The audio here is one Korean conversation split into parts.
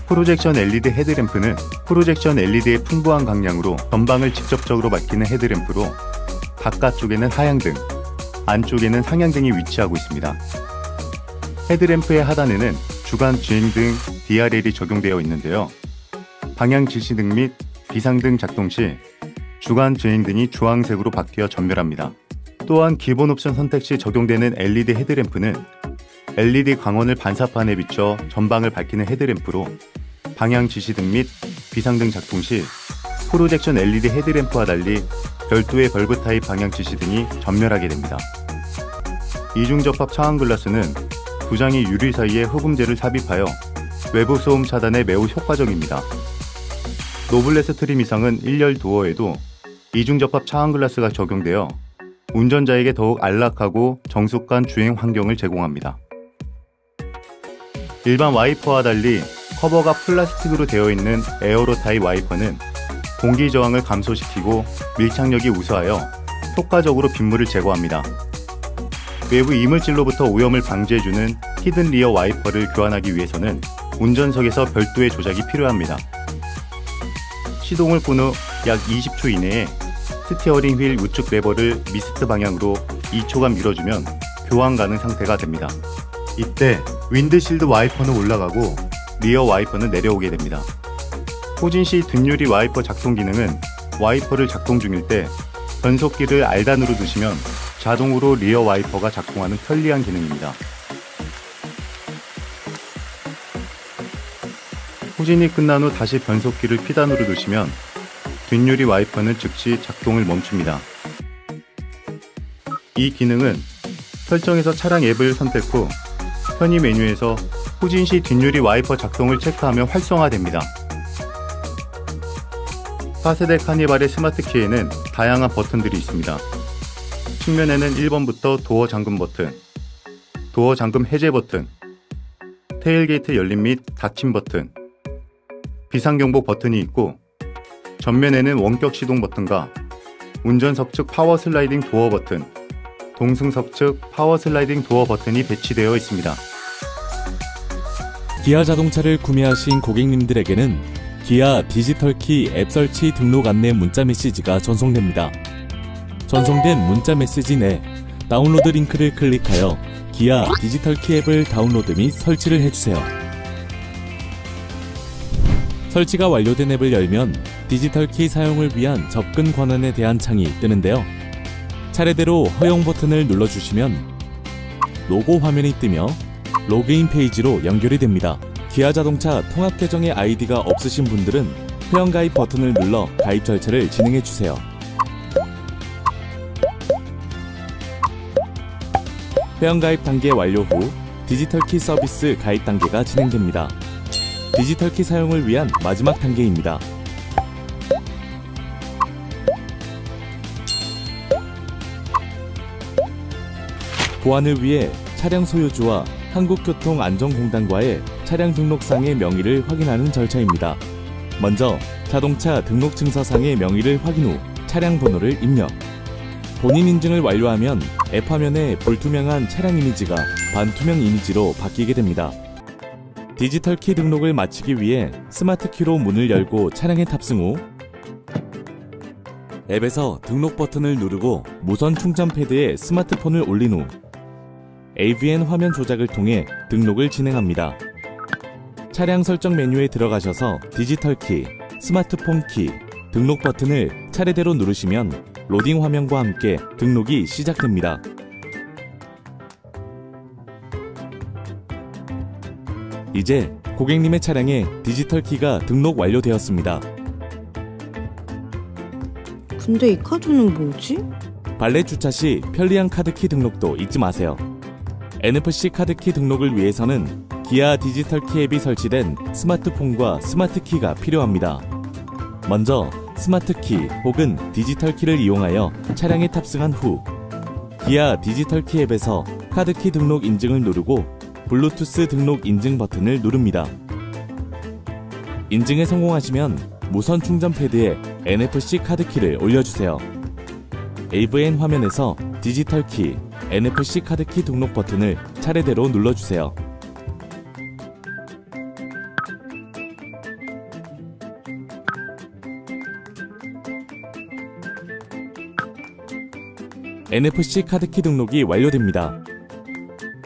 프로젝션 LED 헤드램프는 프로젝션 LED의 풍부한 광량으로 전방을 직접적으로 밝히는 헤드램프로 바깥쪽에는 하향등, 안쪽에는 상향등이 위치하고 있습니다. 헤드램프의 하단에는 주간 주행등 DRL이 적용되어 있는데요. 방향 지시등 및 비상등 작동 시 주간 주행등이 주황색으로 바뀌어 전멸합니다. 또한 기본 옵션 선택 시 적용되는 LED 헤드램프는 LED 광원을 반사판에 비춰 전방을 밝히는 헤드램프로 방향 지시등 및 비상등 작동 시 프로젝션 LED 헤드램프와 달리 별도의 벌브 타입 방향 지시등이 전멸하게 됩니다. 이중 접합 차원 글라스는 두 장의 유리 사이에 흡음재를 삽입하여 외부 소음 차단에 매우 효과적입니다. 노블레스 트림 이상은 1열 도어에도 이중 접합 차원 글라스가 적용되어 운전자에게 더욱 안락하고 정숙한 주행 환경을 제공합니다. 일반 와이퍼와 달리 커버가 플라스틱으로 되어 있는 에어로 타입 와이퍼는 공기 저항을 감소시키고 밀착력이 우수하여 효과적으로 빗물을 제거합니다. 외부 이물질로부터 오염을 방지해주는 히든 리어 와이퍼를 교환하기 위해서는 운전석에서 별도의 조작이 필요합니다. 시동을 끈 후 약 20초 이내에 스티어링 휠 우측 레버를 미스트 방향으로 2초간 밀어주면 교환 가능 상태가 됩니다. 이때 윈드실드 와이퍼는 올라가고 리어 와이퍼는 내려오게 됩니다. 후진 시 뒷유리 와이퍼 작동 기능은 와이퍼를 작동 중일 때 변속기를 R단으로 두시면 자동으로 리어 와이퍼가 작동하는 편리한 기능입니다. 후진이 끝난 후 다시 변속기를 P단으로 두시면 뒷유리 와이퍼는 즉시 작동을 멈춥니다. 이 기능은 설정에서 차량 앱을 선택 후 편의 메뉴에서 후진 시 뒷유리 와이퍼 작동을 체크하면 활성화됩니다. 4세대 카니발의 스마트 키에는 다양한 버튼들이 있습니다. 측면에는 1번부터 도어 잠금 버튼, 도어 잠금 해제 버튼, 테일게이트 열림 및 닫힘 버튼, 비상경보 버튼이 있고 전면에는 원격 시동 버튼과 운전석 측 파워 슬라이딩 도어 버튼, 동승석 측 파워 슬라이딩 도어 버튼이 배치되어 있습니다. 기아 자동차를 구매하신 고객님들에게는 기아 디지털키 앱 설치 등록 안내 문자 메시지가 전송됩니다. 전송된 문자 메시지 내 다운로드 링크를 클릭하여 기아 디지털키 앱을 다운로드 및 설치를 해주세요. 설치가 완료된 앱을 열면 디지털키 사용을 위한 접근 권한에 대한 창이 뜨는데요. 차례대로 허용 버튼을 눌러주시면 로고 화면이 뜨며 로그인 페이지로 연결이 됩니다. 기아 자동차 통합 계정의 아이디가 없으신 분들은 회원가입 버튼을 눌러 가입 절차를 진행해주세요. 회원가입 단계 완료 후 디지털키 서비스 가입 단계가 진행됩니다. 디지털키 사용을 위한 마지막 단계입니다. 보안을 위해 차량 소유주와 한국교통안전공단과의 차량 등록상의 명의를 확인하는 절차입니다. 먼저 자동차 등록증서상의 명의를 확인 후 차량 번호를 입력. 본인 인증을 완료하면 앱 화면에 불투명한 차량 이미지가 반투명 이미지로 바뀌게 됩니다. 디지털 키 등록을 마치기 위해 스마트 키로 문을 열고 차량에 탑승 후 앱에서 등록 버튼을 누르고 무선 충전 패드에 스마트폰을 올린 후 AVN 화면 조작을 통해 등록을 진행합니다. 차량 설정 메뉴에 들어가셔서 디지털 키, 스마트폰 키, 등록 버튼을 차례대로 누르시면 로딩 화면과 함께 등록이 시작됩니다. 이제 고객님의 차량에 디지털 키가 등록 완료되었습니다. 근데 이 카드는 뭐지? 발렛 주차 시 편리한 카드키 등록도 잊지 마세요. NFC 카드키 등록을 위해서는 기아 디지털 키 앱이 설치된 스마트폰과 스마트 키가 필요합니다. 먼저 스마트 키 혹은 디지털 키를 이용하여 차량에 탑승한 후 기아 디지털 키 앱에서 카드키 등록 인증을 누르고 블루투스 등록 인증 버튼을 누릅니다. 인증에 성공하시면 무선 충전 패드에 NFC 카드키를 올려주세요. AVN 화면에서 디지털 키, NFC 카드키 등록 버튼을 차례대로 눌러주세요. NFC 카드키 등록이 완료됩니다.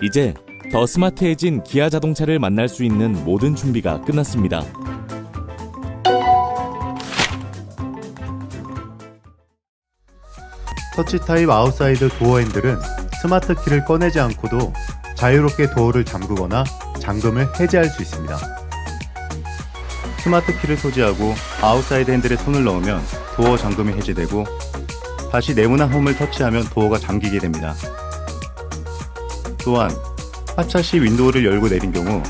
이제 더 스마트해진 기아 자동차를 만날 수 있는 모든 준비가 끝났습니다. 터치 타입 아웃사이드 도어 핸들은 스마트 키를 꺼내지 않고도 자유롭게 도어를 잠그거나 잠금을 해제할 수 있습니다. 스마트 키를 소지하고 아웃사이드 핸들에 손을 넣으면 도어 잠금이 해제되고 다시 네모난 홈을 터치하면 도어가 잠기게 됩니다. 또한 하차 시 윈도우를 열고 내린 경우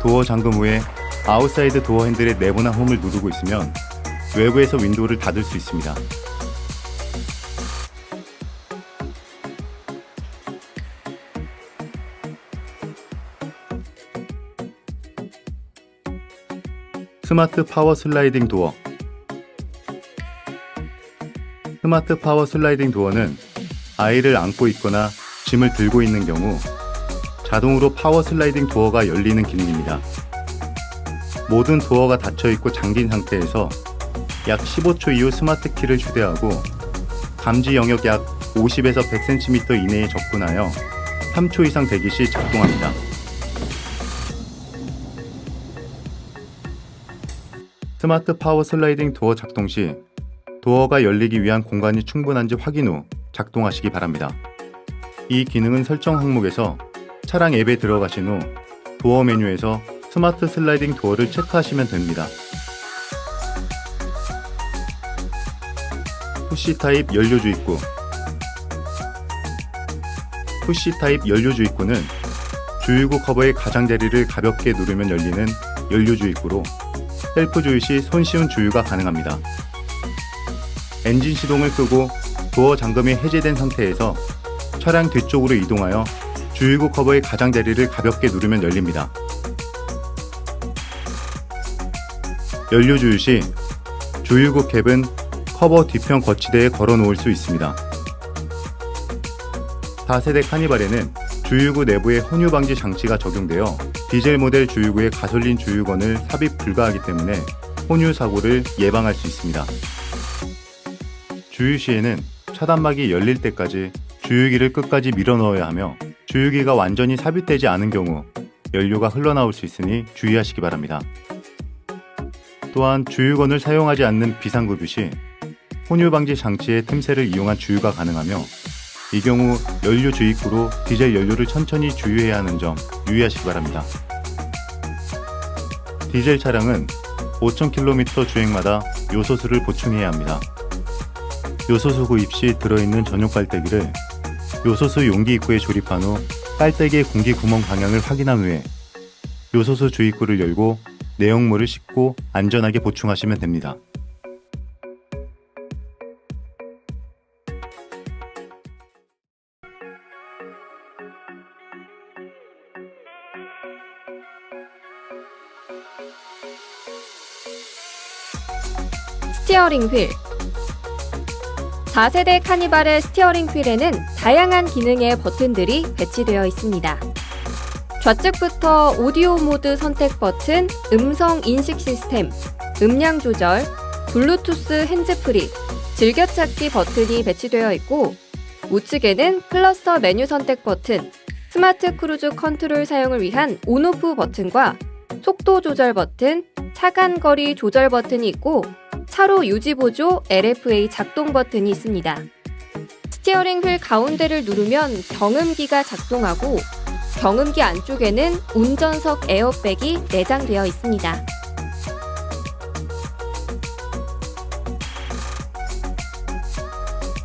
도어 잠금 후에 아웃사이드 도어 핸들의 네모난 홈을 누르고 있으면 외부에서 윈도우를 닫을 수 있습니다. 스마트 파워 슬라이딩 도어. 스마트 파워 슬라이딩 도어는 아이를 안고 있거나 짐을 들고 있는 경우 자동으로 파워 슬라이딩 도어가 열리는 기능입니다. 모든 도어가 닫혀 있고 잠긴 상태에서 약 15초 이후 스마트 키를 휴대하고 감지 영역 약 50에서 100cm 이내에 접근하여 3초 이상 대기 시 작동합니다. 스마트 파워 슬라이딩 도어 작동 시 도어가 열리기 위한 공간이 충분한지 확인 후 작동하시기 바랍니다. 이 기능은 설정 항목에서 차량 앱에 들어가신 후 도어 메뉴에서 스마트 슬라이딩 도어를 체크하시면 됩니다. 푸시 타입 연료 주입구. 푸시 타입 연료 주입구는 주유구 커버의 가장자리를 가볍게 누르면 열리는 연료 주입구로 셀프 주유 시 손쉬운 주유가 가능합니다. 엔진 시동을 끄고 도어 잠금이 해제된 상태에서 차량 뒤쪽으로 이동하여 주유구 커버의 가장자리를 가볍게 누르면 열립니다. 연료 주유 시 주유구 캡은 커버 뒤편 거치대에 걸어 놓을 수 있습니다. 4세대 카니발에는 주유구 내부에 혼유 방지 장치가 적용되어 디젤 모델 주유구의 가솔린 주유건을 삽입 불가하기 때문에 혼유 사고를 예방할 수 있습니다. 주유 시에는 차단막이 열릴 때까지 주유기를 끝까지 밀어 넣어야 하며 주유기가 완전히 삽입되지 않은 경우 연료가 흘러나올 수 있으니 주의하시기 바랍니다. 또한 주유건을 사용하지 않는 비상급유 시 혼유 방지 장치의 틈새를 이용한 주유가 가능하며 이 경우 연료 주입구로 디젤 연료를 천천히 주유해야 하는 점 유의하시기 바랍니다. 디젤 차량은 5,000km 주행마다 요소수를 보충해야 합니다. 요소수 구입 시 들어있는 전용 빨대기를 요소수 용기 입구에 조립한 후 빨대기의 공기 구멍 방향을 확인한 후에 요소수 주입구를 열고 내용물을 씻고 안전하게 보충하시면 됩니다. 스티어링 휠. 4세대 카니발의 스티어링 휠에는 다양한 기능의 버튼들이 배치되어 있습니다. 좌측부터 오디오 모드 선택 버튼, 음성 인식 시스템, 음량 조절, 블루투스 핸즈프리, 즐겨찾기 버튼이 배치되어 있고 우측에는 클러스터 메뉴 선택 버튼, 스마트 크루즈 컨트롤 사용을 위한 온오프 버튼과 속도 조절 버튼, 차간 거리 조절 버튼이 있고 차로 유지 보조 LFA 작동 버튼이 있습니다. 스티어링 휠 가운데를 누르면 경음기가 작동하고 경음기 안쪽에는 운전석 에어백이 내장되어 있습니다.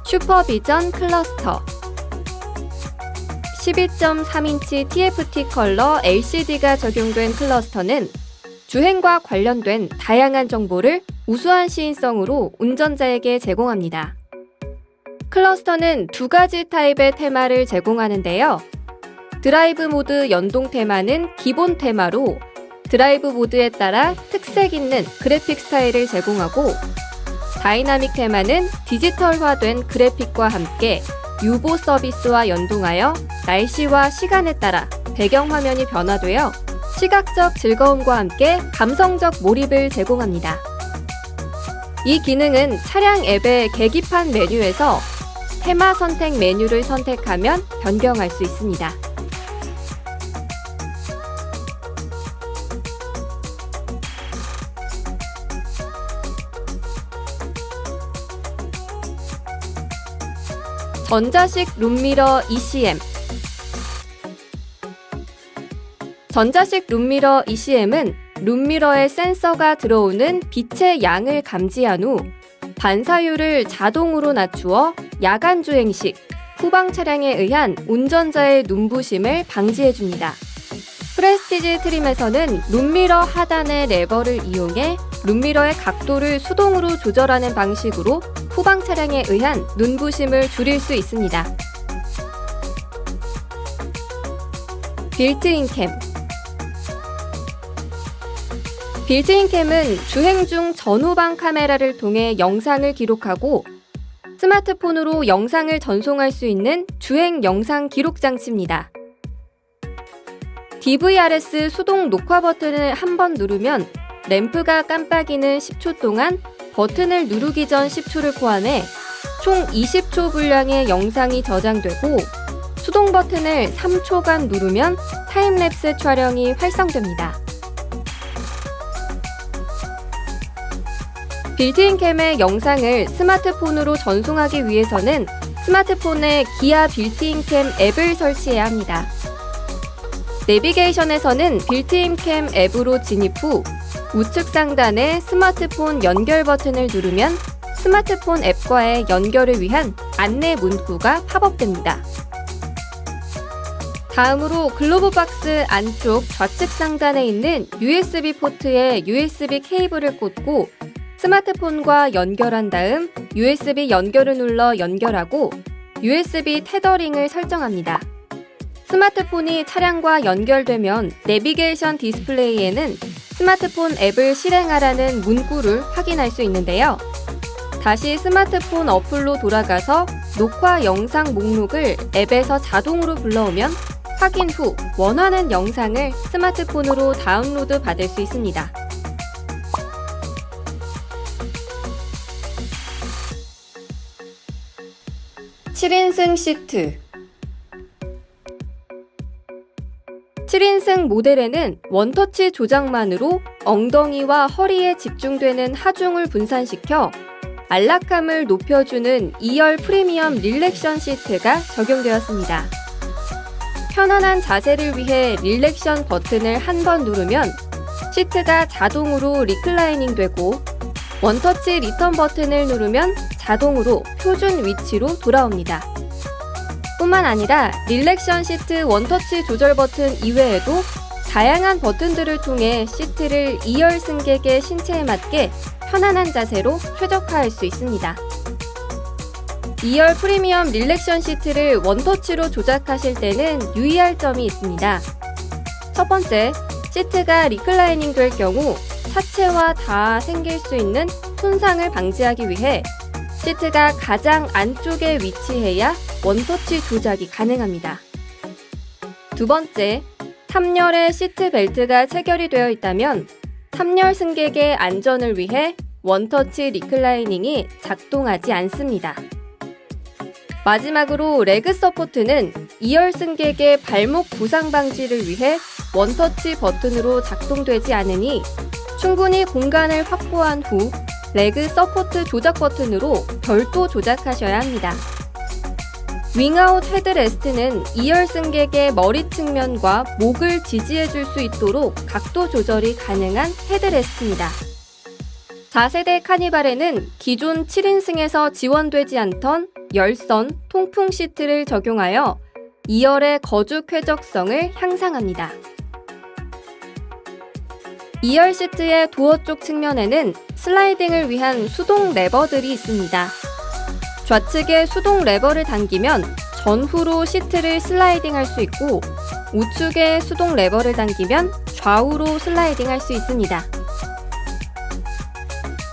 슈퍼비전 클러스터 12.3인치 TFT 컬러 LCD가 적용된 클러스터는 주행과 관련된 다양한 정보를 우수한 시인성으로 운전자에게 제공합니다. 클러스터는 두 가지 타입의 테마를 제공하는데요. 드라이브 모드 연동 테마는 기본 테마로 드라이브 모드에 따라 특색 있는 그래픽 스타일을 제공하고 다이나믹 테마는 디지털화된 그래픽과 함께 유보 서비스와 연동하여 날씨와 시간에 따라 배경화면이 변화되어 시각적 즐거움과 함께 감성적 몰입을 제공합니다. 이 기능은 차량 앱의 계기판 메뉴에서 테마 선택 메뉴를 선택하면 변경할 수 있습니다. 전자식 룸미러 ECM. 전자식 룸미러 ECM은 룸미러에 센서가 들어오는 빛의 양을 감지한 후 반사율을 자동으로 낮추어 야간 주행식, 후방 차량에 의한 운전자의 눈부심을 방지해줍니다. 프레스티지 트림에서는 룸미러 하단의 레버를 이용해 룸미러의 각도를 수동으로 조절하는 방식으로 후방 차량에 의한 눈부심을 줄일 수 있습니다. 빌트인 캠. 빌트인 캠은 주행 중 전후방 카메라를 통해 영상을 기록하고 스마트폰으로 영상을 전송할 수 있는 주행 영상 기록 장치입니다. DVRS 수동 녹화 버튼을 한 번 누르면 램프가 깜빡이는 10초 동안 버튼을 누르기 전 10초를 포함해 총 20초 분량의 영상이 저장되고 수동 버튼을 3초간 누르면 타임랩스 촬영이 활성됩니다. 빌트인 캠의 영상을 스마트폰으로 전송하기 위해서는 스마트폰에 기아 빌트인 캠 앱을 설치해야 합니다. 내비게이션에서는 빌트인 캠 앱으로 진입 후 우측 상단의 스마트폰 연결 버튼을 누르면 스마트폰 앱과의 연결을 위한 안내 문구가 팝업됩니다. 다음으로 글로브 박스 안쪽 좌측 상단에 있는 USB 포트에 USB 케이블을 꽂고 스마트폰과 연결한 다음 USB 연결을 눌러 연결하고 USB 테더링을 설정합니다. 스마트폰이 차량과 연결되면 내비게이션 디스플레이에는 스마트폰 앱을 실행하라는 문구를 확인할 수 있는데요. 다시 스마트폰 어플로 돌아가서 녹화 영상 목록을 앱에서 자동으로 불러오면 확인 후 원하는 영상을 스마트폰으로 다운로드 받을 수 있습니다. (7인승) 시트. 7인승 모델에는 원터치 조작만으로 엉덩이와 허리에 집중되는 하중을 분산시켜 안락함을 높여주는 2열 프리미엄 릴렉션 시트가 적용되었습니다. 편안한 자세를 위해 릴렉션 버튼을 한 번 누르면 시트가 자동으로 리클라이닝 되고 원터치 리턴 버튼을 누르면 자동으로 표준 위치로 돌아옵니다. 뿐만 아니라 릴렉션 시트 원터치 조절 버튼 이외에도 다양한 버튼들을 통해 시트를 2열 승객의 신체에 맞게 편안한 자세로 최적화할 수 있습니다. 2열 프리미엄 릴렉션 시트를 원터치로 조작하실 때는 유의할 점이 있습니다. 첫 번째, 시트가 리클라이닝 될 경우 차체와 닿아 생길 수 있는 손상을 방지하기 위해 시트가 가장 안쪽에 위치해야 원터치 조작이 가능합니다. 두 번째, 3열에 시트 벨트가 체결이 되어 있다면 3열 승객의 안전을 위해 원터치 리클라이닝이 작동하지 않습니다. 마지막으로 레그 서포트는 2열 승객의 발목 부상 방지를 위해 원터치 버튼으로 작동되지 않으니 충분히 공간을 확보한 후 레그 서포트 조작 버튼으로 별도 조작하셔야 합니다. 윙아웃 헤드레스트는 2열 승객의 머리 측면과 목을 지지해줄 수 있도록 각도 조절이 가능한 헤드레스트입니다. 4세대 카니발에는 기존 7인승에서 지원되지 않던 열선, 통풍 시트를 적용하여 2열의 거주 쾌적성을 향상합니다. 2열 시트의 도어 쪽 측면에는 슬라이딩을 위한 수동 레버들이 있습니다. 좌측에 수동 레버를 당기면 전후로 시트를 슬라이딩할 수 있고 우측에 수동 레버를 당기면 좌우로 슬라이딩할 수 있습니다.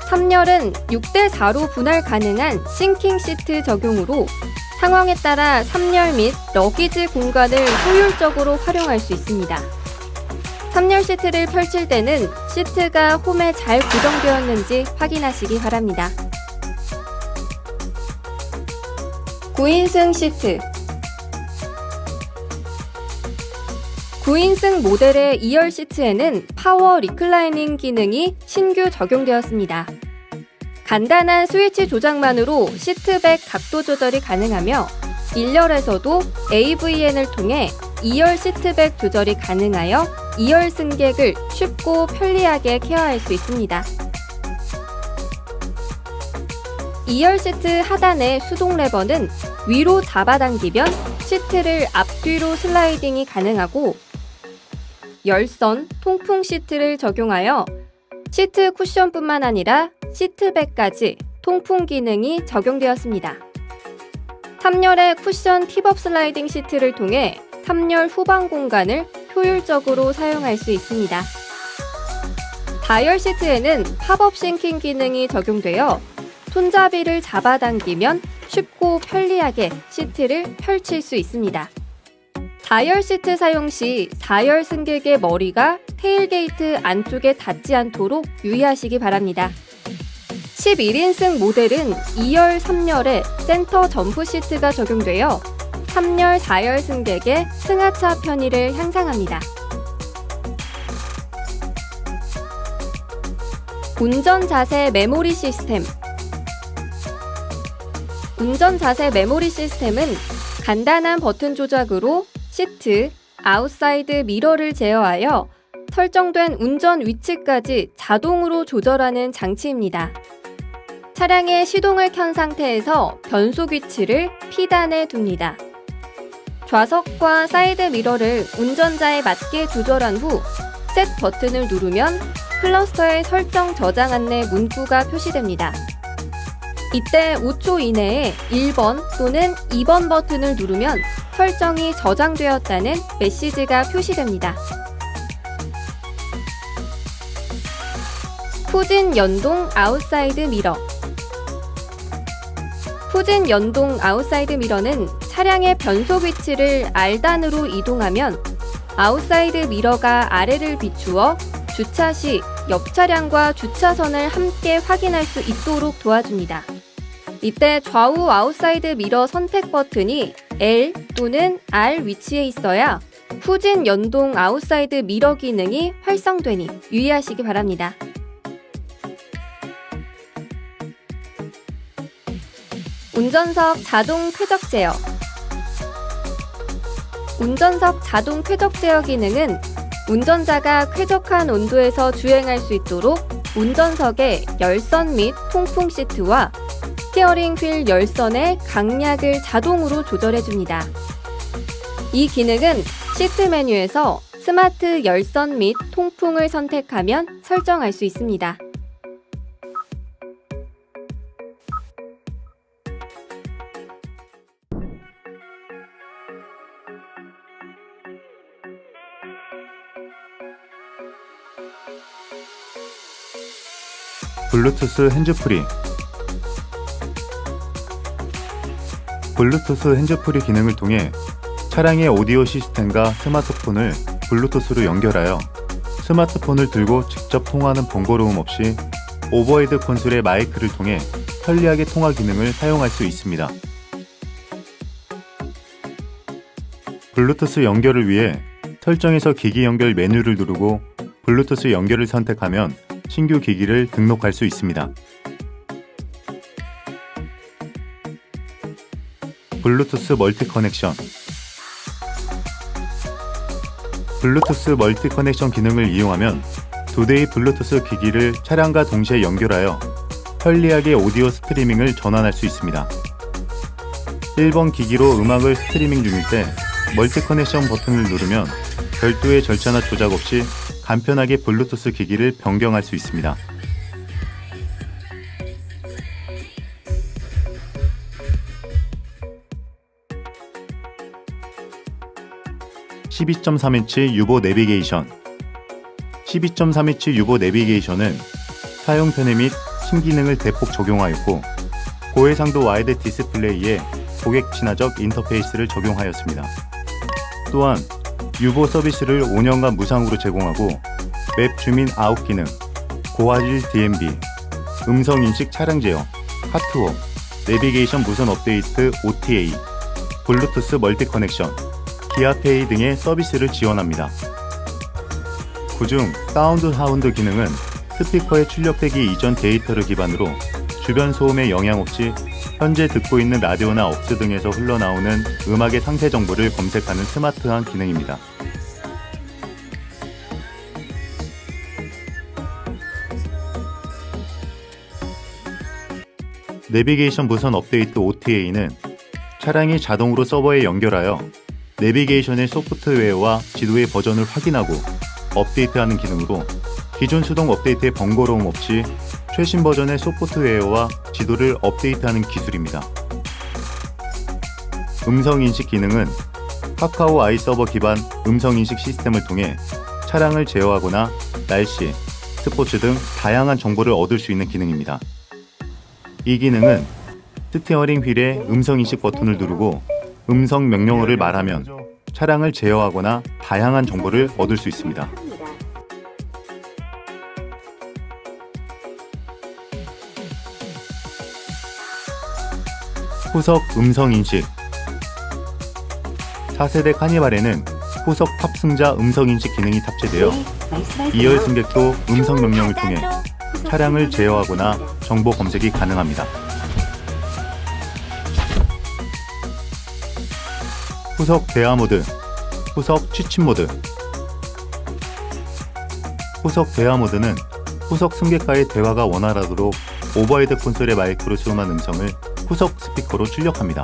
3열은 6대4로 분할 가능한 싱킹 시트 적용으로 상황에 따라 3열 및 러기지 공간을 효율적으로 활용할 수 있습니다. 3열 시트를 펼칠 때는 시트가 홈에 잘 고정되었는지 확인하시기 바랍니다. 9인승 시트 9인승 모델의 2열 시트에는 파워 리클라이닝 기능이 신규 적용되었습니다. 간단한 스위치 조작만으로 시트백 각도 조절이 가능하며 1열에서도 AVN을 통해 2열 시트백 조절이 가능하여 2열 승객을 쉽고 편리하게 케어할 수 있습니다. 2열 시트 하단의 수동 레버는 위로 잡아당기면 시트를 앞뒤로 슬라이딩이 가능하고 열선, 통풍 시트를 적용하여 시트 쿠션뿐만 아니라 시트백까지 통풍 기능이 적용되었습니다. 3열의 쿠션 팁업 슬라이딩 시트를 통해 3열 후방 공간을 효율적으로 사용할 수 있습니다. 4열 시트에는 팝업 싱킹 기능이 적용되어 손잡이를 잡아당기면 쉽고 편리하게 시트를 펼칠 수 있습니다. 4열 시트 사용 시 4열 승객의 머리가 테일게이트 안쪽에 닿지 않도록 유의하시기 바랍니다. 11인승 모델은 2열, 3열에 센터 점프 시트가 적용되어 3열, 4열 승객의 승하차 편의를 향상합니다. 운전 자세 메모리 시스템 운전 자세 메모리 시스템은 간단한 버튼 조작으로 시트, 아웃사이드 미러를 제어하여 설정된 운전 위치까지 자동으로 조절하는 장치입니다. 차량의 시동을 켠 상태에서 변속 위치를 P단에 둡니다. 좌석과 사이드 미러를 운전자에 맞게 조절한 후 셋 버튼을 누르면 클러스터의 설정 저장 안내 문구가 표시됩니다. 이때 5초 이내에 1번 또는 2번 버튼을 누르면 설정이 저장되었다는 메시지가 표시됩니다. 후진 연동 아웃사이드 미러 후진 연동 아웃사이드 미러는 차량의 변속 위치를 R단으로 이동하면 아웃사이드 미러가 아래를 비추어 주차 시 옆 차량과 주차선을 함께 확인할 수 있도록 도와줍니다. 이때 좌우 아웃사이드 미러 선택 버튼이 L 또는 R 위치에 있어야 후진 연동 아웃사이드 미러 기능이 활성되니 유의하시기 바랍니다. 운전석 자동 쾌적 제어 운전석 자동 쾌적 제어 기능은 운전자가 쾌적한 온도에서 주행할 수 있도록 운전석의 열선 및 통풍 시트와 스티어링 휠 열선의 강약을 자동으로 조절해줍니다. 이 기능은 시트 메뉴에서 스마트 열선 및 통풍을 선택하면 설정할 수 있습니다. 블루투스 핸즈프리 블루투스 핸즈프리 기능을 통해 차량의 오디오 시스템과 스마트폰을 블루투스로 연결하여 스마트폰을 들고 직접 통화하는 번거로움 없이 오버헤드 콘솔의 마이크를 통해 편리하게 통화 기능을 사용할 수 있습니다. 블루투스 연결을 위해 설정에서 기기 연결 메뉴를 누르고 블루투스 연결을 선택하면 신규 기기를 등록할 수 있습니다. 블루투스 멀티 커넥션 블루투스 멀티 커넥션 기능을 이용하면 두 대의 블루투스 기기를 차량과 동시에 연결하여 편리하게 오디오 스트리밍을 전환할 수 있습니다. 1번 기기로 음악을 스트리밍 중일 때 멀티 커넥션 버튼을 누르면 별도의 절차나 조작 없이 간편하게 블루투스 기기를 변경할 수 있습니다. (12.3인치) 유보 내비게이션 12.3인치 유보 내비게이션은 사용 편의 및 신기능을 대폭 적용하였고 고해상도 와이드 디스플레이에 고객 친화적 인터페이스를 적용하였습니다. 또한 유보 서비스를 5년간 무상으로 제공하고 맵 주민 아웃 기능, 고화질 DMB, 음성인식 차량 제어, 카트워, 내비게이션 무선 업데이트 OTA, 블루투스 멀티 커넥션, 기아페이 등의 서비스를 지원합니다. 그중 사운드 하운드 기능은 스피커에 출력되기 이전 데이터를 기반으로 주변 소음에 영향 없이 현재 듣고 있는 라디오나 억스 등에서 흘러나오는 음악의 상태 정보를 검색하는 스마트한 기능입니다. 내비게이션 무선 업데이트 OTA는 차량이 자동으로 서버에 연결하여 내비게이션의 소프트웨어와 지도의 버전을 확인하고 업데이트하는 기능으로 기존 수동 업데이트의 번거로움 없이 최신 버전의 소프트웨어와 지도를 업데이트하는 기술입니다. 음성인식 기능은 카카오 아이 서버 기반 음성인식 시스템을 통해 차량을 제어하거나 날씨, 스포츠 등 다양한 정보를 얻을 수 있는 기능입니다. 이 기능은 스티어링 휠의 음성인식 버튼을 누르고 음성 명령어를 말하면 차량을 제어하거나 다양한 정보를 얻을 수 있습니다. 후석 음성인식 4세대 카니발에는 후석 탑승자 음성인식 기능이 탑재되어 2열 승객도 음성 명령을 통해 차량을 제어하거나 정보 검색이 가능합니다. 후석 대화 모드, 후석 취침 모드. 후석 대화 모드는 후석 승객과의 대화가 원활하도록 오버헤드 콘솔의 마이크로 수음한 음성을 후석 스피커로 출력합니다.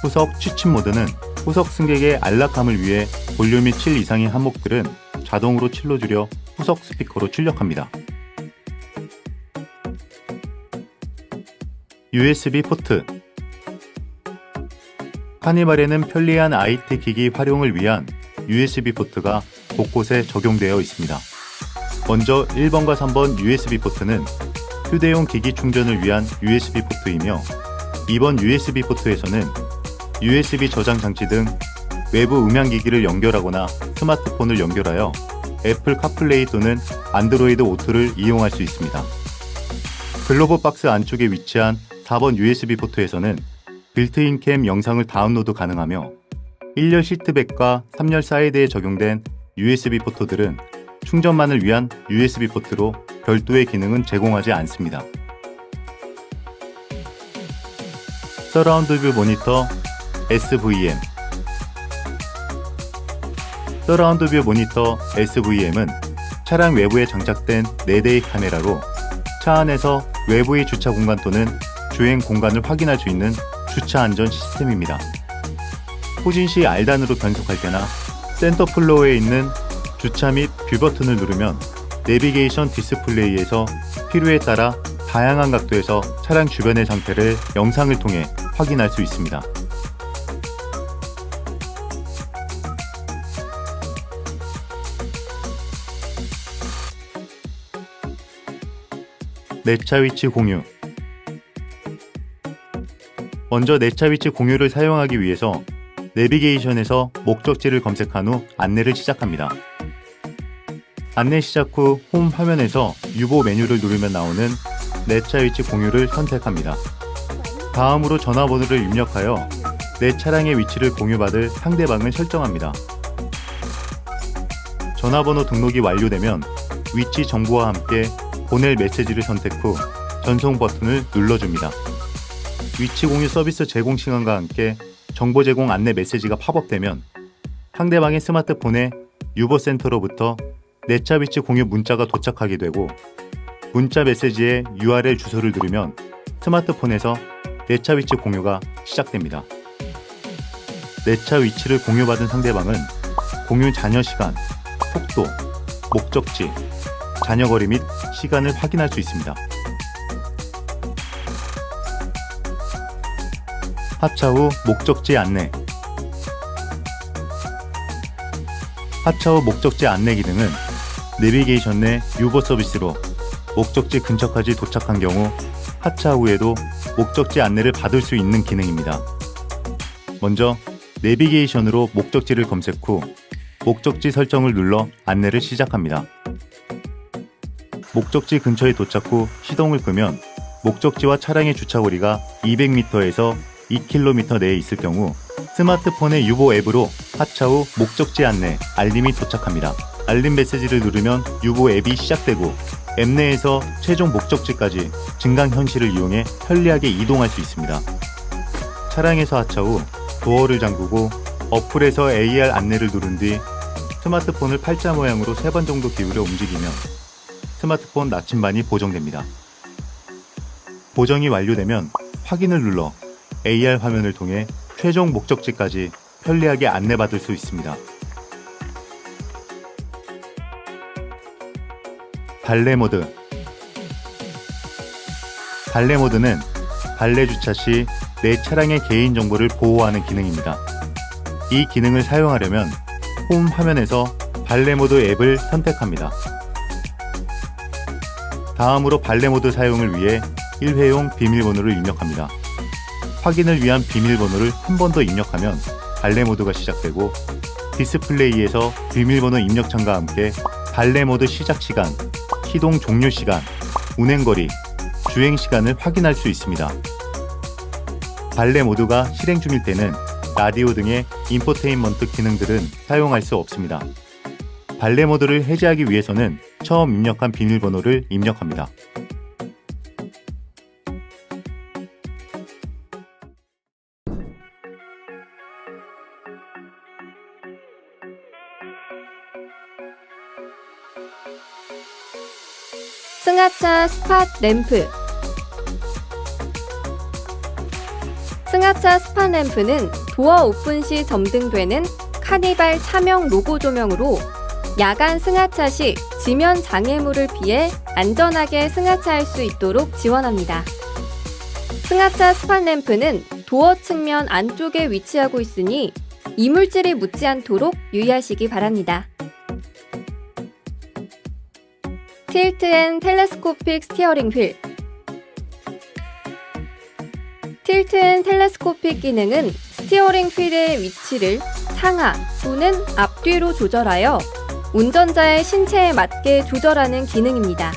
후석 취침 모드는 후석 승객의 안락함을 위해 볼륨이 7 이상의 한목들은 자동으로 7로 줄여 후석 스피커로 출력합니다. USB 포트. 카니발에는 편리한 IT 기기 활용을 위한 USB 포트가 곳곳에 적용되어 있습니다. 먼저 1번과 3번 USB 포트는 휴대용 기기 충전을 위한 USB 포트이며 2번 USB 포트에서는 USB 저장 장치 등 외부 음향기기를 연결하거나 스마트폰을 연결하여 애플 카플레이 또는 안드로이드 오토를 이용할 수 있습니다. 글로브 박스 안쪽에 위치한 4번 USB 포트에서는 빌트인 캠 영상을 다운로드 가능하며 1열 시트백과 3열 사이드에 적용된 USB 포트들은 충전만을 위한 USB 포트로 별도의 기능은 제공하지 않습니다. 서라운드 뷰 모니터 SVM. 서라운드 뷰 모니터 SVM은 차량 외부에 장착된 4대의 카메라로 차 안에서 외부의 주차 공간 또는 주행 공간을 확인할 수 있는 주차 안전 시스템입니다. 후진 시 R단으로 변속할 때나 센터 플로어에 있는 주차 및 뷰 버튼을 누르면 내비게이션 디스플레이에서 필요에 따라 다양한 각도에서 차량 주변의 상태를 영상을 통해 확인할 수 있습니다. 내차 위치 공유. 먼저 내차 위치 공유를 사용하기 위해서 내비게이션에서 목적지를 검색한 후 안내를 시작합니다. 안내 시작 후 홈 화면에서 유보 메뉴를 누르면 나오는 내차 위치 공유를 선택합니다. 다음으로 전화번호를 입력하여 내 차량의 위치를 공유받을 상대방을 설정합니다. 전화번호 등록이 완료되면 위치 정보와 함께 보낼 메시지를 선택 후 전송 버튼을 눌러줍니다. 위치 공유 서비스 제공 시간과 함께 정보 제공 안내 메시지가 팝업되면 상대방의 스마트폰에 유보센터로부터 내차 위치 공유 문자가 도착하게 되고 문자 메시지에 URL 주소를 누르면 스마트폰에서 내차 위치 공유가 시작됩니다. 내차 위치를 공유받은 상대방은 공유 잔여 시간, 속도, 목적지, 잔여 거리 및 시간을 확인할 수 있습니다. 하차 후 목적지 안내. 하차 후 목적지 안내 기능은 내비게이션 내 유보 서비스로 목적지 근처까지 도착한 경우 하차 후에도 목적지 안내를 받을 수 있는 기능입니다. 먼저 내비게이션으로 목적지를 검색 후 목적지 설정을 눌러 안내를 시작합니다. 목적지 근처에 도착 후 시동을 끄면 목적지와 차량의 주차거리가 200m에서 2km 내에 있을 경우 스마트폰의 유보 앱으로 하차 후 목적지 안내, 알림이 도착합니다. 알림 메시지를 누르면 유보 앱이 시작되고 앱 내에서 최종 목적지까지 증강현실을 이용해 편리하게 이동할 수 있습니다. 차량에서 하차 후 도어를 잠그고 어플에서 AR 안내를 누른 뒤 스마트폰을 팔자 모양으로 3번 정도 기울여 움직이면 스마트폰 나침반이 보정됩니다. 보정이 완료되면 확인을 눌러 AR 화면을 통해 최종 목적지까지 편리하게 안내받을 수 있습니다. 발레 모드. 발레 모드는 발레 주차 시 내 차량의 개인정보를 보호하는 기능입니다. 이 기능을 사용하려면 홈 화면에서 발레 모드 앱을 선택합니다. 다음으로 발레 모드 사용을 위해 일회용 비밀번호를 입력합니다. 확인을 위한 비밀번호를 한 번 더 입력하면 발레 모드가 시작되고 디스플레이에서 비밀번호 입력창과 함께 발레 모드 시작 시간, 시동 종료 시간, 운행거리, 주행 시간을 확인할 수 있습니다. 발레 모드가 실행 중일 때는 라디오 등의 인포테인먼트 기능들은 사용할 수 없습니다. 발레 모드를 해제하기 위해서는 처음 입력한 비밀번호를 입력합니다. 승하차 스팟 램프. 승하차 스팟 램프는 도어 오픈 시 점등되는 카니발 차명 로고 조명으로 야간 승하차 시 지면 장애물을 피해 안전하게 승하차할 수 있도록 지원합니다. 승하차 스팟 램프는 도어 측면 안쪽에 위치하고 있으니 이물질이 묻지 않도록 유의하시기 바랍니다. 틸트 앤 텔레스코픽 스티어링 휠. 틸트 앤 텔레스코픽 기능은 스티어링 휠의 위치를 상하 또는 앞뒤로 조절하여 운전자의 신체에 맞게 조절하는 기능입니다.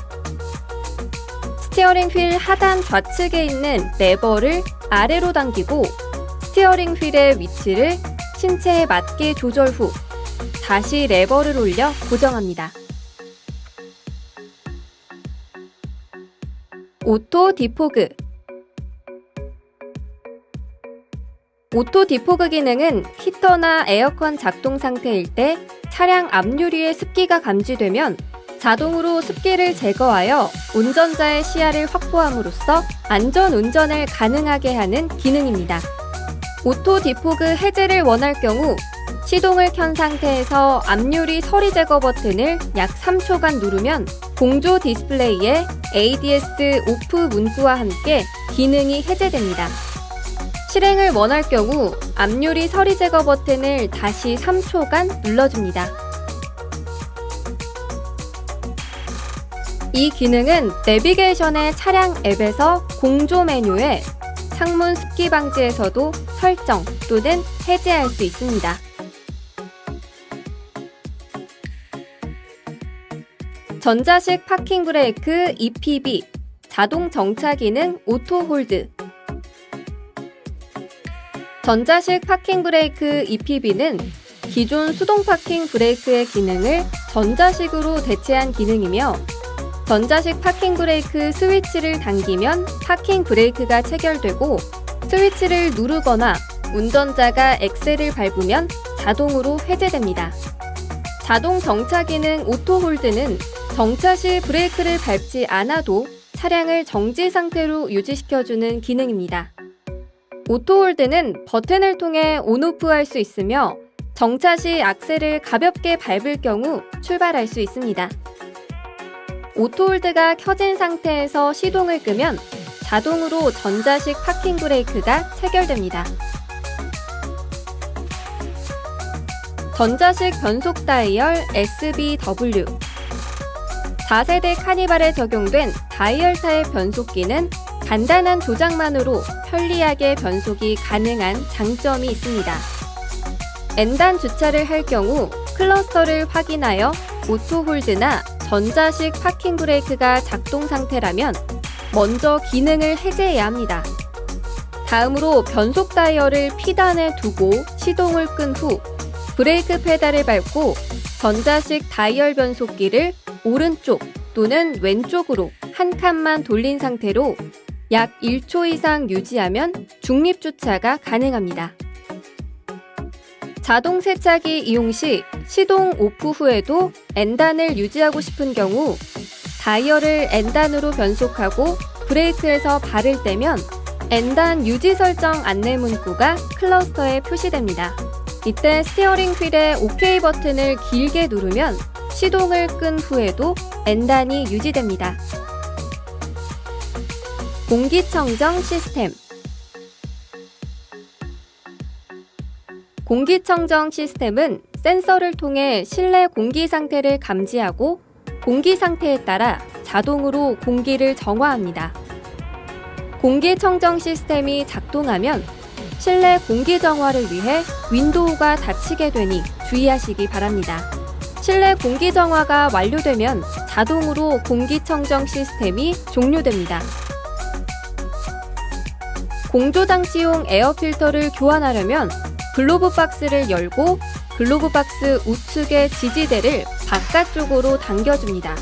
스티어링 휠 하단 좌측에 있는 레버를 아래로 당기고 스티어링 휠의 위치를 신체에 맞게 조절 후 다시 레버를 올려 고정합니다. 오토 디포그. 오토 디포그 기능은 히터나 에어컨 작동 상태일 때 차량 앞유리에 습기가 감지되면 자동으로 습기를 제거하여 운전자의 시야를 확보함으로써 안전 운전을 가능하게 하는 기능입니다. 오토 디포그 해제를 원할 경우 시동을 켠 상태에서 앞유리 서리 제거 버튼을 약 3초간 누르면 공조 디스플레이에 ADS 오프 문구와 함께 기능이 해제됩니다. 실행을 원할 경우 앞유리 서리 제거 버튼을 다시 3초간 눌러줍니다. 이 기능은 내비게이션의 차량 앱에서 공조 메뉴에 창문 습기 방지에서도 설정 또는 해제할 수 있습니다. 전자식 파킹 브레이크 EPB, 자동 정차 기능 오토 홀드. 전자식 파킹 브레이크 EPB는 기존 수동 파킹 브레이크의 기능을 전자식으로 대체한 기능이며 전자식 파킹 브레이크 스위치를 당기면 파킹 브레이크가 체결되고 스위치를 누르거나 운전자가 엑셀을 밟으면 자동으로 해제됩니다. 자동 정차 기능 오토 홀드는 정차 시 브레이크를 밟지 않아도 차량을 정지 상태로 유지시켜주는 기능입니다. 오토홀드는 버튼을 통해 온오프 할 수 있으며 정차 시 악셀을 가볍게 밟을 경우 출발할 수 있습니다. 오토홀드가 켜진 상태에서 시동을 끄면 자동으로 전자식 파킹 브레이크가 체결됩니다. 전자식 변속 다이얼 SBW. 4세대 카니발에 적용된 다이얼 타입 변속기는 간단한 조작만으로 편리하게 변속이 가능한 장점이 있습니다. N단 주차를 할 경우 클러스터를 확인하여 오토홀드나 전자식 파킹 브레이크가 작동 상태라면 먼저 기능을 해제해야 합니다. 다음으로 변속 타이어를 피단에 두고 시동을 끈 후 브레이크 페달을 밟고 전자식 다이얼 변속기를 오른쪽 또는 왼쪽으로 한 칸만 돌린 상태로 약 1초 이상 유지하면 중립 주차가 가능합니다. 자동 세차기 이용 시 시동 오프 후에도 N단을 유지하고 싶은 경우 다이얼을 N단으로 변속하고 브레이크에서 발을 떼면 N단 유지 설정 안내 문구가 클러스터에 표시됩니다. 이때 스티어링 휠의 OK 버튼을 길게 누르면 시동을 끈 후에도 N단이 유지됩니다. 공기청정 시스템. 공기청정 시스템은 센서를 통해 실내 공기 상태를 감지하고 공기 상태에 따라 자동으로 공기를 정화합니다. 공기청정 시스템이 작동하면 실내 공기 정화를 위해 윈도우가 닫히게 되니 주의하시기 바랍니다. 실내 공기 정화가 완료되면 자동으로 공기청정 시스템이 종료됩니다. 공조장치용 에어필터를 교환하려면 글로브 박스를 열고 글로브 박스 우측의 지지대를 바깥쪽으로 당겨줍니다.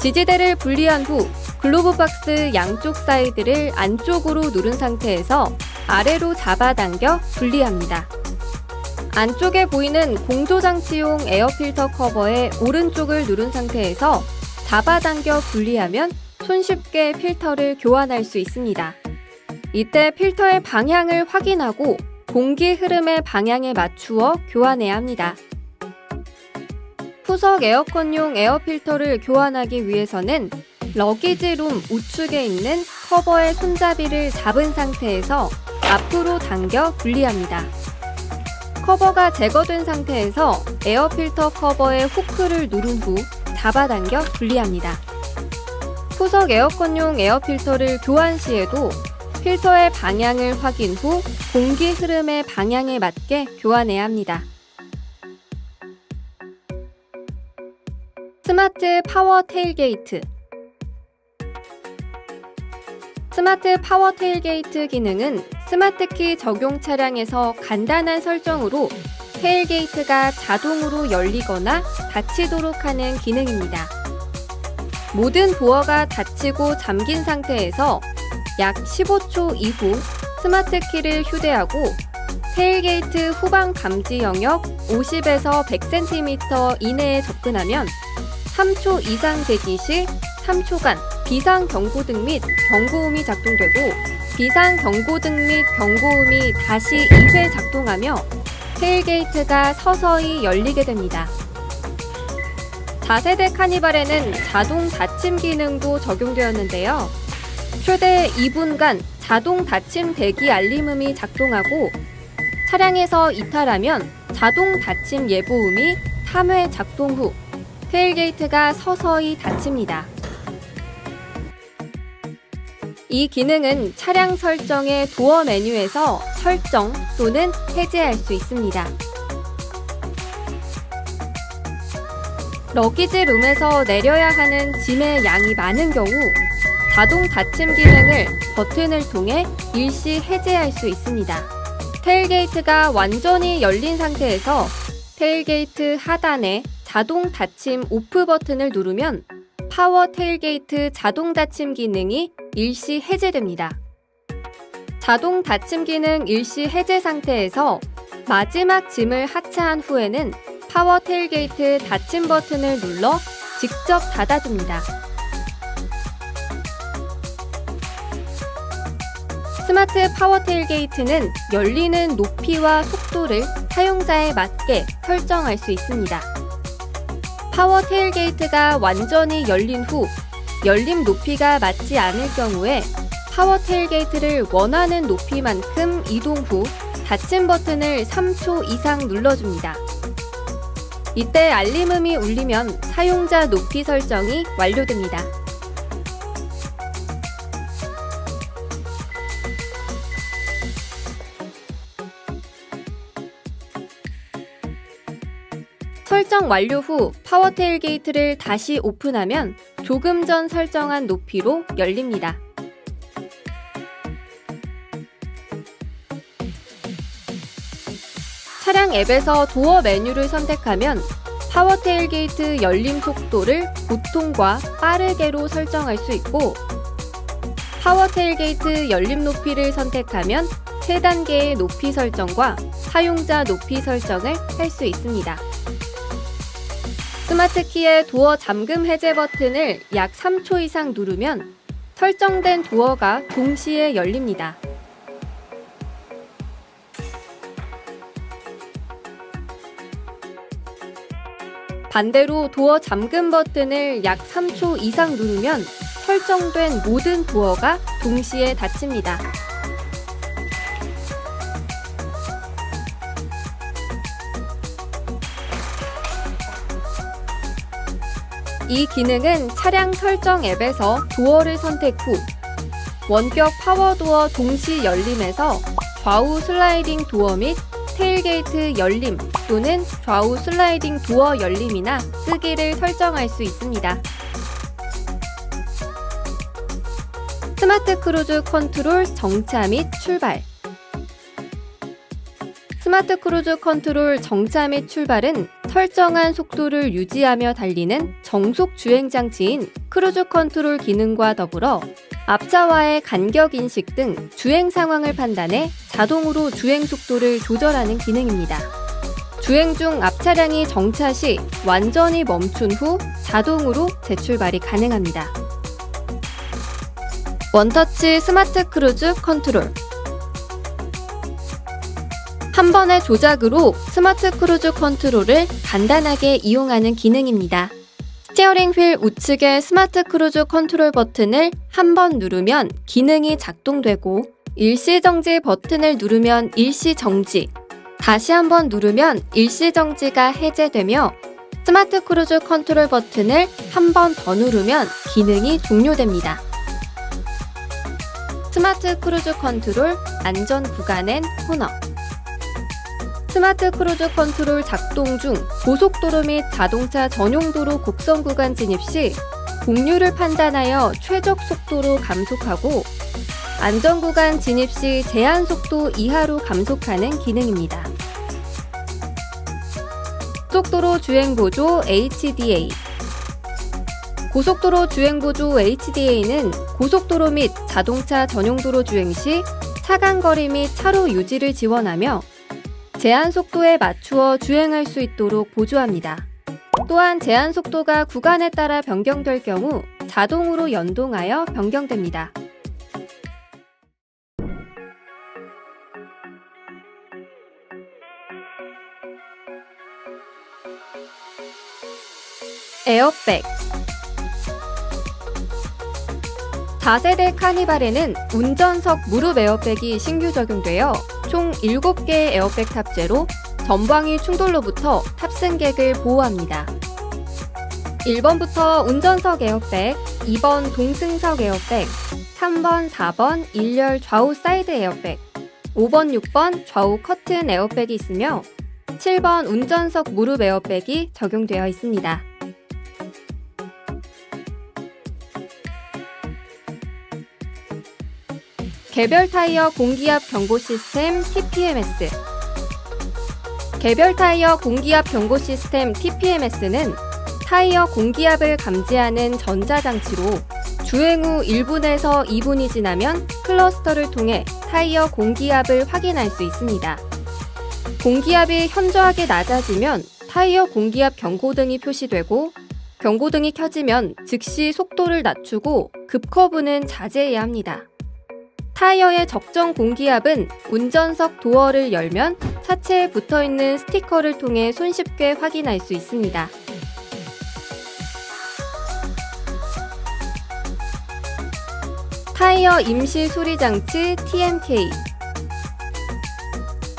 지지대를 분리한 후 글로브 박스 양쪽 사이드를 안쪽으로 누른 상태에서 아래로 잡아당겨 분리합니다. 안쪽에 보이는 공조장치용 에어필터 커버의 오른쪽을 누른 상태에서 잡아당겨 분리하면 손쉽게 필터를 교환할 수 있습니다. 이때 필터의 방향을 확인하고 공기 흐름의 방향에 맞추어 교환해야 합니다. 후석 에어컨용 에어필터를 교환하기 위해서는 러기지룸 우측에 있는 커버의 손잡이를 잡은 상태에서 앞으로 당겨 분리합니다. 커버가 제거된 상태에서 에어필터 커버의 후크를 누른 후 잡아당겨 분리합니다. 후석 에어컨용 에어필터를 교환 시에도 필터의 방향을 확인 후 공기 흐름의 방향에 맞게 교환해야 합니다. 스마트 파워 테일게이트. 스마트 파워 테일게이트 기능은 스마트키 적용 차량에서 간단한 설정으로 테일게이트가 자동으로 열리거나 닫히도록 하는 기능입니다. 모든 도어가 닫히고 잠긴 상태에서 약 15초 이후 스마트키를 휴대하고 테일게이트 후방 감지 영역 50에서 100cm 이내에 접근하면 3초 이상 대기 시 3초간 비상경고등 및 경고음이 작동되고 비상경고등 및 경고음이 다시 2회 작동하며 테일게이트가 서서히 열리게 됩니다. 4세대 카니발에는 자동 닫힘 기능도 적용되었는데요. 최대 2분간 자동 닫힘 대기 알림음이 작동하고 차량에서 이탈하면 자동 닫힘 예보음이 3회 작동 후 테일게이트가 서서히 닫힙니다. 이 기능은 차량 설정의 도어 메뉴에서 설정 또는 해제할 수 있습니다. 러기지 룸에서 내려야 하는 짐의 양이 많은 경우 자동 닫힘 기능을 버튼을 통해 일시 해제할 수 있습니다. 테일게이트가 완전히 열린 상태에서 테일게이트 하단에 자동 닫힘 오프 버튼을 누르면 파워 테일게이트 자동 닫힘 기능이 일시 해제됩니다. 자동 닫힘 기능 일시 해제 상태에서 마지막 짐을 하차한 후에는 파워 테일게이트 닫힘 버튼을 눌러 직접 닫아줍니다. 스마트 파워 테일게이트는 열리는 높이와 속도를 사용자에 맞게 설정할 수 있습니다. 파워 테일게이트가 완전히 열린 후 열림 높이가 맞지 않을 경우에 파워 테일게이트를 원하는 높이만큼 이동 후 닫힘 버튼을 3초 이상 눌러줍니다. 이때 알림음이 울리면 사용자 높이 설정이 완료됩니다. 설정 완료 후 파워 테일게이트를 다시 오픈하면 조금 전 설정한 높이로 열립니다. 차량 앱에서 도어 메뉴를 선택하면 파워 테일게이트 열림 속도를 보통과 빠르게로 설정할 수 있고, 파워 테일게이트 열림 높이를 선택하면 3단계의 높이 설정과 사용자 높이 설정을 할 수 있습니다. 스마트 키의 도어 잠금 해제 버튼을 약 3초 이상 누르면 설정된 도어가 동시에 열립니다. 반대로 도어 잠금 버튼을 약 3초 이상 누르면 설정된 모든 도어가 동시에 닫힙니다. 이 기능은 차량 설정 앱에서 도어를 선택 후 원격 파워도어 동시 열림에서 좌우 슬라이딩 도어 및 테일게이트 열림 또는 좌우 슬라이딩 도어 열림이나 끄기를 설정할 수 있습니다. 스마트 크루즈 컨트롤 정차 및 출발. 스마트 크루즈 컨트롤 정차 및 출발은 설정한 속도를 유지하며 달리는 정속 주행 장치인 크루즈 컨트롤 기능과 더불어 앞차와의 간격 인식 등 주행 상황을 판단해 자동으로 주행 속도를 조절하는 기능입니다. 주행 중 앞 차량이 정차 시 완전히 멈춘 후 자동으로 재출발이 가능합니다. 원터치 스마트 크루즈 컨트롤. 한 번의 조작으로 스마트 크루즈 컨트롤을 간단하게 이용하는 기능입니다. 스티어링 휠 우측의 스마트 크루즈 컨트롤 버튼을 한 번 누르면 기능이 작동되고, 일시 정지 버튼을 누르면 일시 정지, 다시 한 번 누르면 일시 정지가 해제되며, 스마트 크루즈 컨트롤 버튼을 한 번 더 누르면 기능이 종료됩니다. 스마트 크루즈 컨트롤 안전 구간엔 코너. 스마트 크루즈 컨트롤 작동 중 고속도로 및 자동차 전용도로 곡선 구간 진입 시 공류를 판단하여 최적 속도로 감속하고, 안전구간 진입 시 제한 속도 이하로 감속하는 기능입니다. 고속도로 주행보조 HDA. 고속도로 주행보조 HDA는 고속도로 및 자동차 전용도로 주행 시 차간거리 및 차로 유지를 지원하며 제한 속도에 맞추어 주행할 수 있도록 보조합니다. 또한 제한 속도가 구간에 따라 변경될 경우 자동으로 연동하여 변경됩니다. 에어백. 4세대 카니발에는 운전석 무릎 에어백이 신규 적용되어 총 7개의 에어백 탑재로 전방위 충돌로부터 탑승객을 보호합니다. 1번부터 운전석 에어백, 2번 동승석 에어백, 3번, 4번 1열 좌우 사이드 에어백, 5번, 6번 좌우 커튼 에어백이 있으며 7번 운전석 무릎 에어백이 적용되어 있습니다. 개별 타이어 공기압 경고 시스템 TPMS. 개별 타이어 공기압 경고 시스템 TPMS는 타이어 공기압을 감지하는 전자장치로 주행 후 1분에서 2분이 지나면 클러스터를 통해 타이어 공기압을 확인할 수 있습니다. 공기압이 현저하게 낮아지면 타이어 공기압 경고등이 표시되고, 경고등이 켜지면 즉시 속도를 낮추고 급커브는 자제해야 합니다. 타이어의 적정 공기압은 운전석 도어를 열면 차체에 붙어있는 스티커를 통해 손쉽게 확인할 수 있습니다. 타이어 임시 수리 장치 TMK.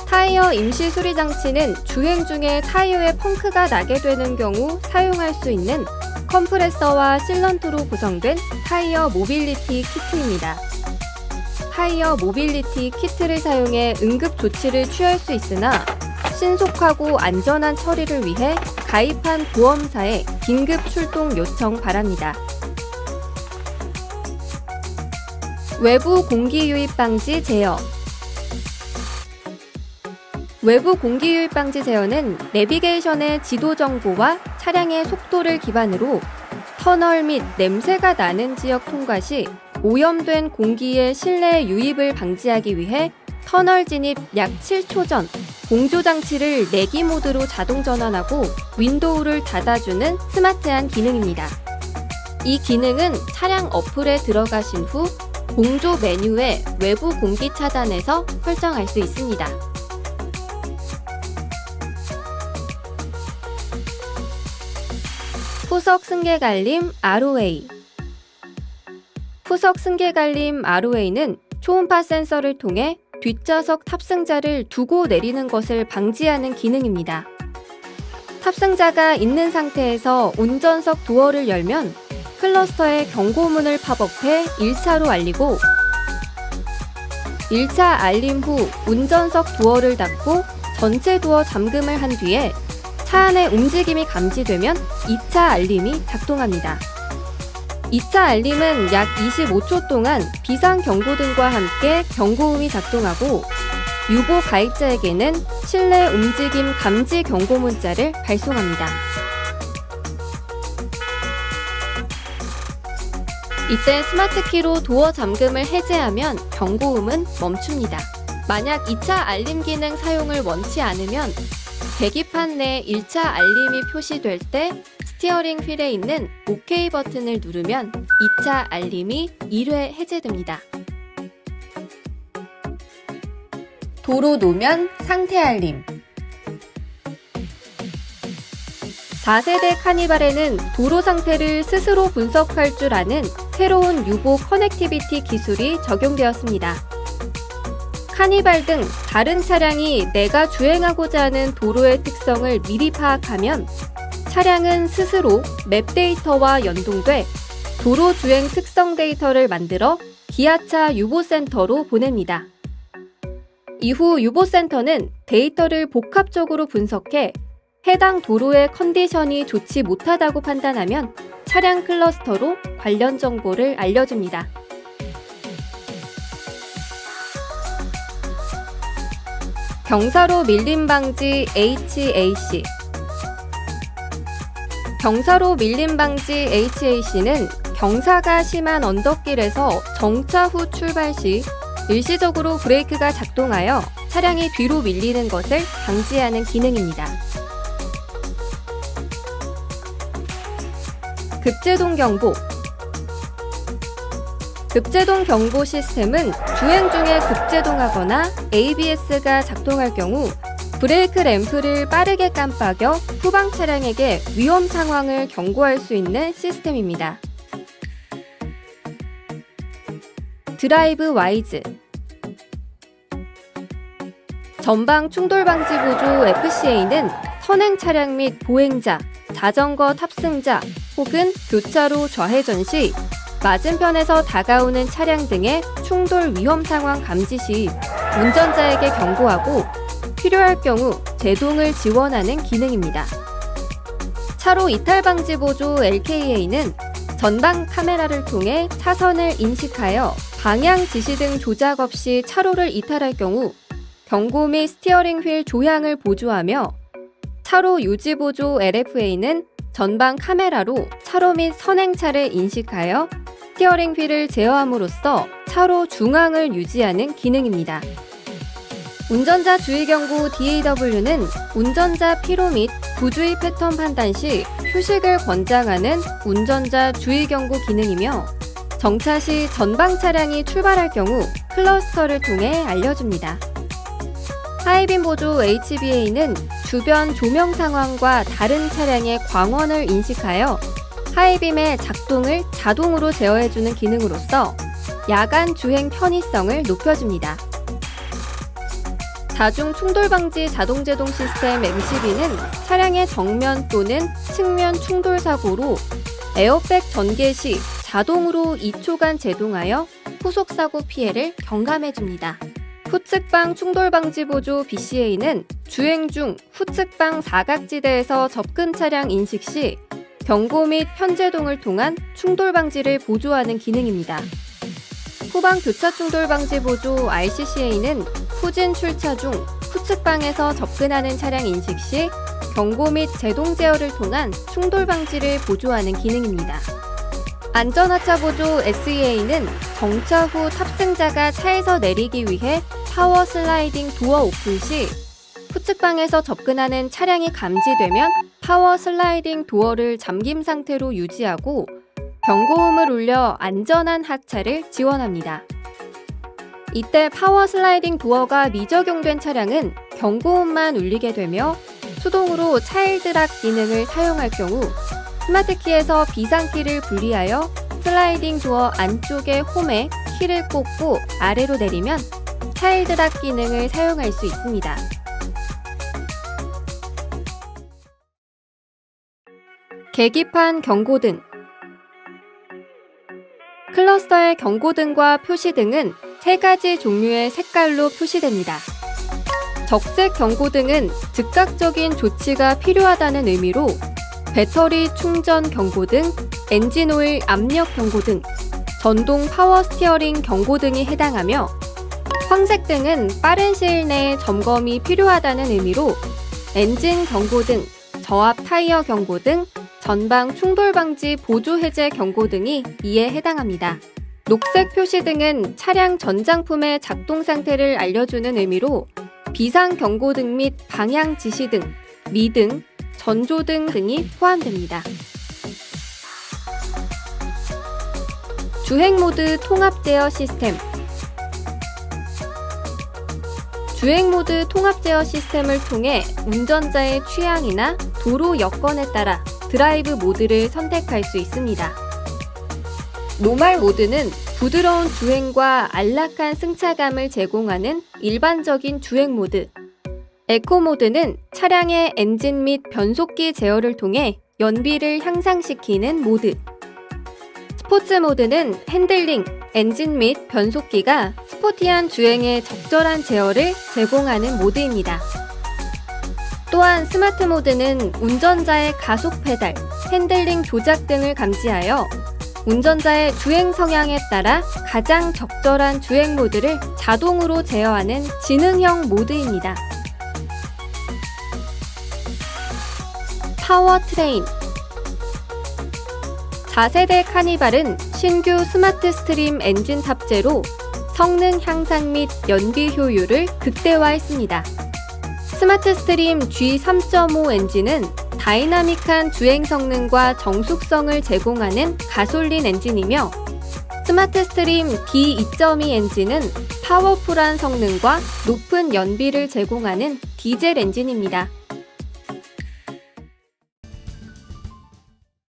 타이어 임시 수리 장치는 주행 중에 타이어에 펑크가 나게 되는 경우 사용할 수 있는 컴프레서와 실런트로 구성된 타이어 모빌리티 키트입니다. 타이어 모빌리티 키트를 사용해 응급 조치를 취할 수 있으나 신속하고 안전한 처리를 위해 가입한 보험사에 긴급 출동 요청 바랍니다. 외부 공기 유입 방지 제어. 외부 공기 유입 방지 제어는 내비게이션의 지도 정보와 차량의 속도를 기반으로 터널 및 냄새가 나는 지역 통과 시 오염된 공기의 실내 유입을 방지하기 위해 터널 진입 약 7초 전 공조 장치를 내기 모드로 자동 전환하고 윈도우를 닫아주는 스마트한 기능입니다. 이 기능은 차량 어플에 들어가신 후 공조 메뉴의 외부 공기 차단에서 설정할 수 있습니다. 후석 승계 갈림 ROA. 후석 승계 갈림 ROA는 초음파 센서를 통해 뒷좌석 탑승자를 두고 내리는 것을 방지하는 기능입니다. 탑승자가 있는 상태에서 운전석 도어를 열면 클러스터에 경고문을 팝업해 1차로 알리고 1차 알림 후 운전석 도어를 닫고 전체 도어 잠금을 한 뒤에 차 안의 움직임이 감지되면 2차 알림이 작동합니다. 2차 알림은 약 25초 동안 비상 경고등과 함께 경고음이 작동하고 유보 가입자에게는 실내 움직임 감지 경고 문자를 발송합니다. 이때 스마트키로 도어 잠금을 해제하면 경고음은 멈춥니다. 만약 2차 알림 기능 사용을 원치 않으면 계기판 내 1차 알림이 표시될 때 스티어링 휠에 있는 OK 버튼을 누르면 2차 알림이 1회 해제됩니다. 도로 노면 상태 알림. 4세대 카니발에는 도로 상태를 스스로 분석할 줄 아는 새로운 유보 커넥티비티 기술이 적용되었습니다. 카니발 등 다른 차량이 내가 주행하고자 하는 도로의 특성을 미리 파악하면 차량은 스스로 맵 데이터와 연동돼 도로 주행 특성 데이터를 만들어 기아차 유보센터로 보냅니다. 이후 유보센터는 데이터를 복합적으로 분석해 해당 도로의 컨디션이 좋지 못하다고 판단하면 차량 클러스터로 관련 정보를 알려줍니다. 경사로 밀림 방지 HAC. 경사로 밀림 방지 HAC는 경사가 심한 언덕길에서 정차 후 출발 시 일시적으로 브레이크가 작동하여 차량이 뒤로 밀리는 것을 방지하는 기능입니다. 급제동 경보. 급제동 경보 시스템은 주행 중에 급제동하거나 ABS가 작동할 경우 브레이크 램프를 빠르게 깜빡여 후방 차량에게 위험 상황을 경고할 수 있는 시스템입니다. 드라이브 와이즈. 전방 충돌 방지 보조 FCA는 선행 차량 및 보행자, 자전거 탑승자 혹은 교차로 좌회전 시 맞은편에서 다가오는 차량 등의 충돌 위험 상황 감지 시 운전자에게 경고하고 필요할 경우 제동을 지원하는 기능입니다. 차로 이탈 방지 보조 LKA는 전방 카메라를 통해 차선을 인식하여 방향 지시 등 조작 없이 차로를 이탈할 경우 경고 및 스티어링 휠 조향을 보조하며 차로 유지 보조 LFA는 전방 카메라로 차로 및 선행차를 인식하여 스티어링 휠을 제어함으로써 차로 중앙을 유지하는 기능입니다. 운전자 주의 경고 DAW는 운전자 피로 및 부주의 패턴 판단 시 휴식을 권장하는 운전자 주의 경고 기능이며 정차 시 전방 차량이 출발할 경우 클러스터를 통해 알려줍니다. 하이빔 보조 HBA는 주변 조명 상황과 다른 차량의 광원을 인식하여 하이빔의 작동을 자동으로 제어해주는 기능으로서 야간 주행 편의성을 높여줍니다. 자중 충돌 방지 자동 제동 시스템 MCB는 차량의 정면 또는 측면 충돌 사고로 에어백 전개 시 자동으로 2초간 제동하여 후속 사고 피해를 경감해줍니다. 후측방 충돌방지 보조 BCA는 주행 중 후측방 사각지대에서 접근 차량 인식 시 경고 및 편제동을 통한 충돌 방지를 보조하는 기능입니다. 후방 교차 충돌 방지 보조 RCCA는 후진 출차 중 후측방에서 접근하는 차량 인식 시 경고 및 제동 제어를 통한 충돌 방지를 보조하는 기능입니다. 안전하차 보조 SEA는 정차 후 탑승자가 차에서 내리기 위해 파워 슬라이딩 도어 오픈 시 후측방에서 접근하는 차량이 감지되면 파워 슬라이딩 도어를 잠김 상태로 유지하고 경고음을 울려 안전한 하차를 지원합니다. 이때 파워 슬라이딩 도어가 미적용된 차량은 경고음만 울리게 되며 수동으로 차일드 락 기능을 사용할 경우 스마트키에서 비상키를 분리하여 슬라이딩 도어 안쪽의 홈에 키를 꽂고 아래로 내리면 차일드 락 기능을 사용할 수 있습니다. 계기판 경고등. 클러스터의 경고등과 표시등은 3가지 종류의 색깔로 표시됩니다. 적색 경고등은 즉각적인 조치가 필요하다는 의미로 배터리 충전 경고등, 엔진오일 압력 경고등, 전동 파워 스티어링 경고등이 해당하며 황색등은 빠른 시일 내에 점검이 필요하다는 의미로 엔진 경고등, 저압 타이어 경고등, 전방 충돌 방지 보조 해제 경고등이 이에 해당합니다. 녹색 표시등은 차량 전장품의 작동 상태를 알려주는 의미로 비상 경고등 및 방향 지시등, 미등, 전조등 등이 포함됩니다. 주행 모드 통합 제어 시스템. 주행 모드 통합 제어 시스템을 통해 운전자의 취향이나 도로 여건에 따라 드라이브 모드를 선택할 수 있습니다. 노멀 모드는 부드러운 주행과 안락한 승차감을 제공하는 일반적인 주행 모드. 에코 모드는 차량의 엔진 및 변속기 제어를 통해 연비를 향상시키는 모드. 스포츠 모드는 핸들링, 엔진 및 변속기가 스포티한 주행에 적절한 제어를 제공하는 모드입니다. 또한 스마트 모드는 운전자의 가속 페달, 핸들링 조작 등을 감지하여 운전자의 주행 성향에 따라 가장 적절한 주행 모드를 자동으로 제어하는 지능형 모드입니다. 파워트레인. 4세대 카니발은 신규 스마트 스트림 엔진 탑재로 성능 향상 및 연비 효율을 극대화했습니다. 스마트 스트림 G3.5 엔진은 다이나믹한 주행 성능과 정숙성을 제공하는 가솔린 엔진이며 스마트 스트림 D2.2 엔진은 파워풀한 성능과 높은 연비를 제공하는 디젤 엔진입니다.